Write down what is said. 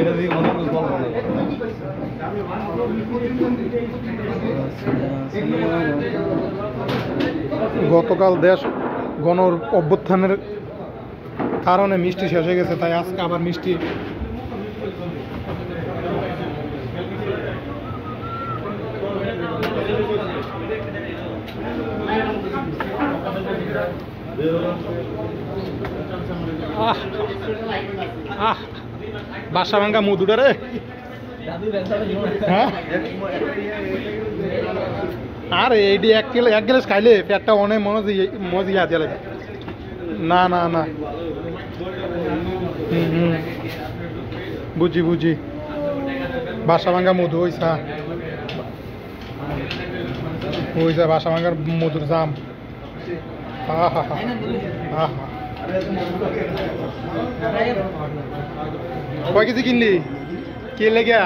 এটা দিয়ে অনেক কিছু বলবো না। গতকাল দেশ গণ অভ্যুত্থানের কারণে মিষ্টি শেষ হয়ে গেছে, তাই আজকে আবার মিষ্টি। বাসা ভাঙ্গা মধুটা রে। হ্যাঁ আর এইটি এক গ্লাস খাইলে পেটটা অনেক মজা আছে। না না না বুঝি বুঝি বাসা ভাঙ্গা মধু হইসা বাসা ভাঙ্গার মধুর দাম। হা হা হা হা হা। কয় কেজি কিনলি? কে লেগে